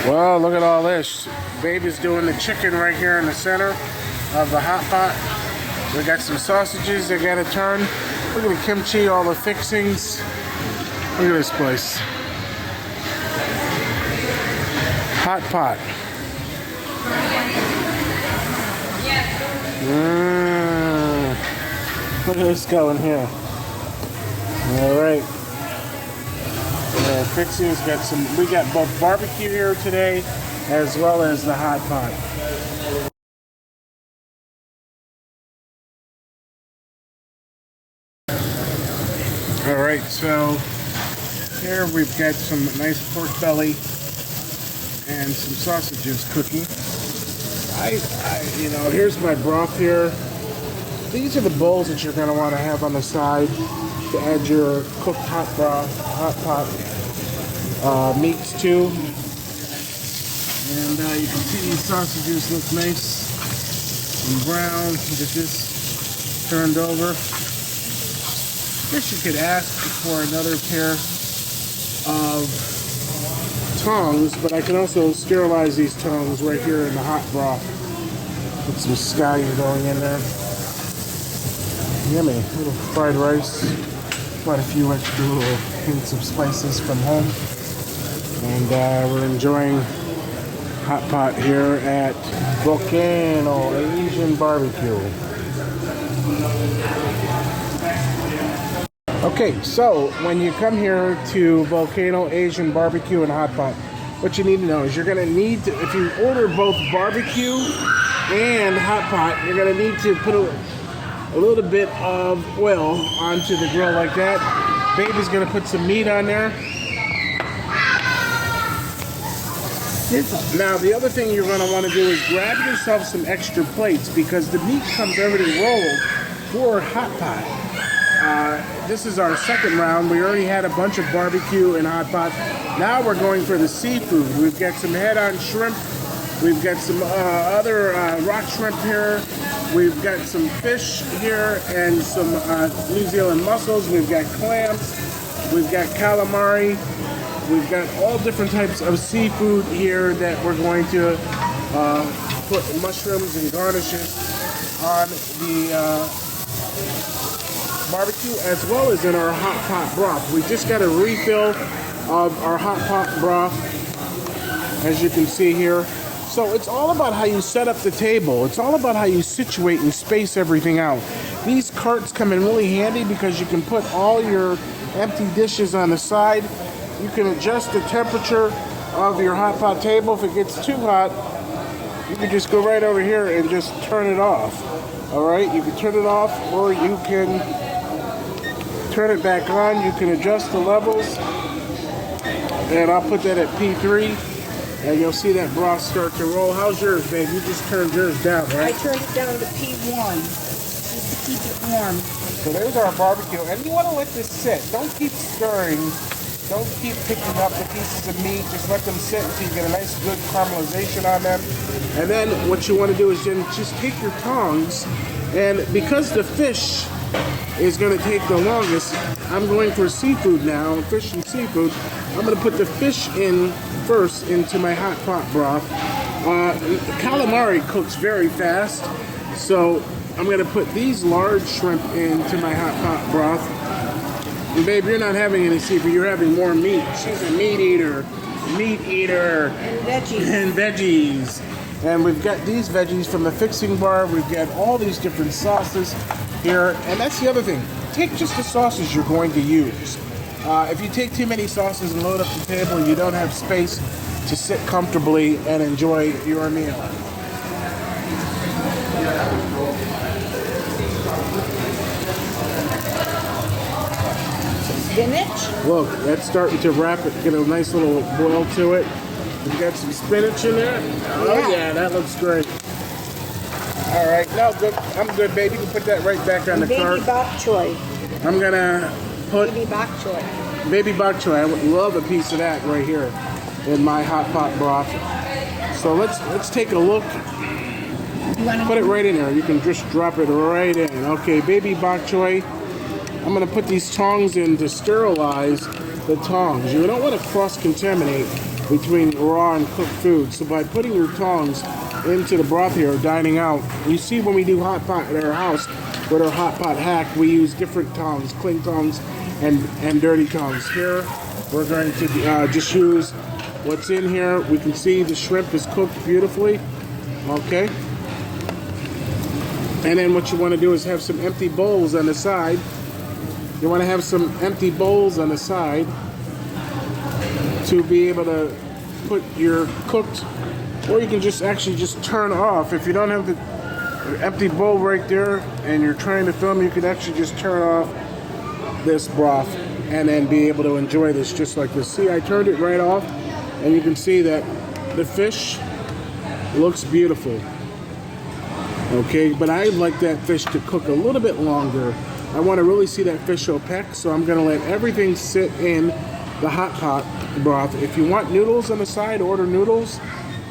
Well, look at all this. Baby's doing the chicken right here in the center of the hot pot. We got some sausages that gotta turn. Look at the kimchi, all the fixings. Look at this place. Hot pot. Look at this going here. All right. Fixings got some. We got both barbecue here today, as well as the hot pot. All right, so here we've got some nice pork belly and some sausages cooking. Here's my broth here. These are the bowls that you're going to want to have on the side to add your cooked hot pot meats to. And you can see these sausages look nice and brown. Get this turned over. I guess you could ask for another pair of tongs, but I can also sterilize these tongs right here in the hot broth. Put some scallion going in there. Yummy. A little fried rice. Quite a few extra little hints of spices from home. And we're enjoying hot pot here at Volcano Asian Barbecue. Okay, so when you come here to Volcano Asian Barbecue and Hot Pot, what you need to know is you're going to need to, if you order both barbecue and hot pot, you're going to need to put a little bit of oil onto the grill like that. Baby's going to put some meat on there. Now, the other thing you're going to want to do is grab yourself some extra plates because the meat comes already rolled for hot pot. This is our second round. We already had a bunch of barbecue and hot pot. Now we're going for the seafood. We've got some head-on shrimp. We've got some other rock shrimp here. We've got some fish here and some New Zealand mussels. We've got clams. We've got calamari. We've got all different types of seafood here that we're going to put mushrooms and garnishes on the barbecue, as well as in our hot pot broth. We just got a refill of our hot pot broth, as you can see here. So it's all about how you set up the table. It's all about how you situate and space everything out. These carts come in really handy because you can put all your empty dishes on the side. You can adjust the temperature of your hot pot table. If it gets too hot, you can just go right over here and just turn it off. All right, you can turn it off, or you can turn it back on. You can adjust the levels, and I'll put that at P3, and you'll see that broth start to roll. How's yours, babe? You just turned yours down, right? I turned it down to P1 just to keep it warm. So there's our barbecue, and you want to let this sit. Don't keep stirring. Don't keep picking up the pieces of meat. Just let them sit until you get a nice good caramelization on them. And then what you want to do is then just take your tongs, and because the fish is going to take the longest, I'm going for seafood now, fish and seafood. I'm going to put the fish in first into my hot pot broth. Calamari cooks very fast, so I'm going to put these large shrimp into my hot pot broth. And babe, you're not having any seafood, you're having more meat. She's a meat eater. Meat eater. And veggies. And veggies. And we've got these veggies from the fixing bar. We've got all these different sauces here. And that's the other thing. Take just the sauces you're going to use. If you take too many sauces and load up the table, you don't have space to sit comfortably and enjoy your meal. Spinach. Look, that's starting to wrap it, get a nice little boil to it. We've got some spinach in there. Oh yeah, that looks great. All right, no, good. I'm good, baby. You can put that right back on the cart. Baby bok choy. I'm gonna put Baby bok choy. baby bok choy. I would love a piece of that right here in my hot pot broth. So let's take a look. Put it right in there. You can just drop it right in. Okay, baby bok choy. I'm going to put these tongs in to sterilize the tongs. You don't want to cross-contaminate between raw and cooked food. So by putting your tongs into the broth here, or dining out, you see when we do hot pot at our house with our hot pot hack, we use different tongs, clean tongs and dirty tongs. Here, we're going to just use what's in here. We can see the shrimp is cooked beautifully. Okay. And then what you want to do is have some empty bowls on the side. You want to have some empty bowls on the side to be able to put your cooked, or you can just actually just turn off. If you don't have the empty bowl right there and you're trying to film, you can actually just turn off this broth and then be able to enjoy this just like this. See, I turned it right off and you can see that the fish looks beautiful. Okay, but I like that fish to cook a little bit longer. I want to really see that fish opaque, so I'm going to let everything sit in the hot pot broth. If you want noodles on the side, order noodles.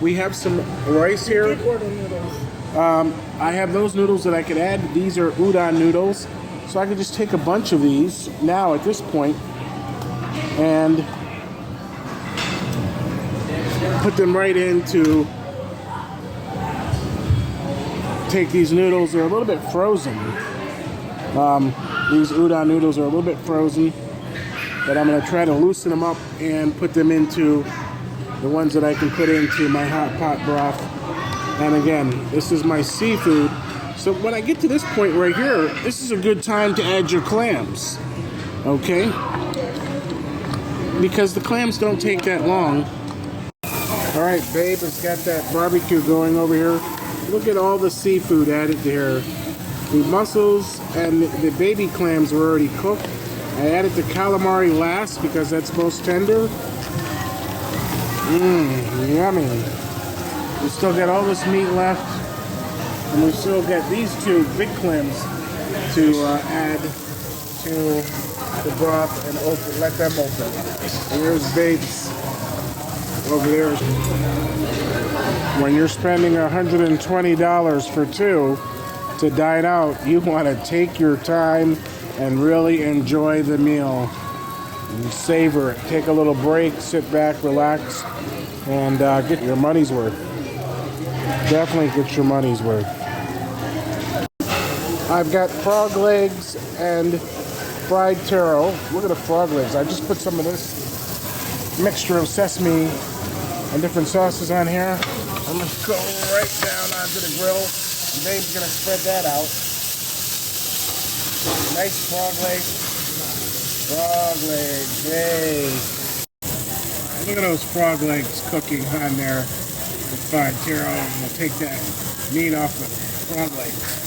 We have some rice here. I did order noodles. I have those noodles that I could add. These are udon noodles. So I could just take a bunch of these now at this point and put them right into, take these noodles. They're a little bit frozen. These udon noodles are a little bit frozen, but I'm going to try to loosen them up and put them into the ones that I can put into my hot pot broth. And again, this is my seafood. So when I get to this point right here, this is a good time to add your clams. Okay? Because the clams don't take that long. All right, babe has got that barbecue going over here. Look at all the seafood added there. The mussels and the baby clams were already cooked. I added the calamari last because that's most tender. Yummy. We still got all this meat left. And we still got these two big clams to add to the broth and open, let them open. And here's babes over there. When you're spending $120 for two to dine out, you want to take your time and really enjoy the meal. And savor it. Take a little break, sit back, relax, and get your money's worth. Definitely get your money's worth. I've got frog legs and fried taro. Look at the frog legs. I just put some of this mixture of sesame and different sauces on here. I'm going to go right down onto the grill. And babe's going to spread that out. Nice frog legs. Frog legs, yay. Look at those frog legs cooking on there with fried taro. And we'll take that meat off the frog legs.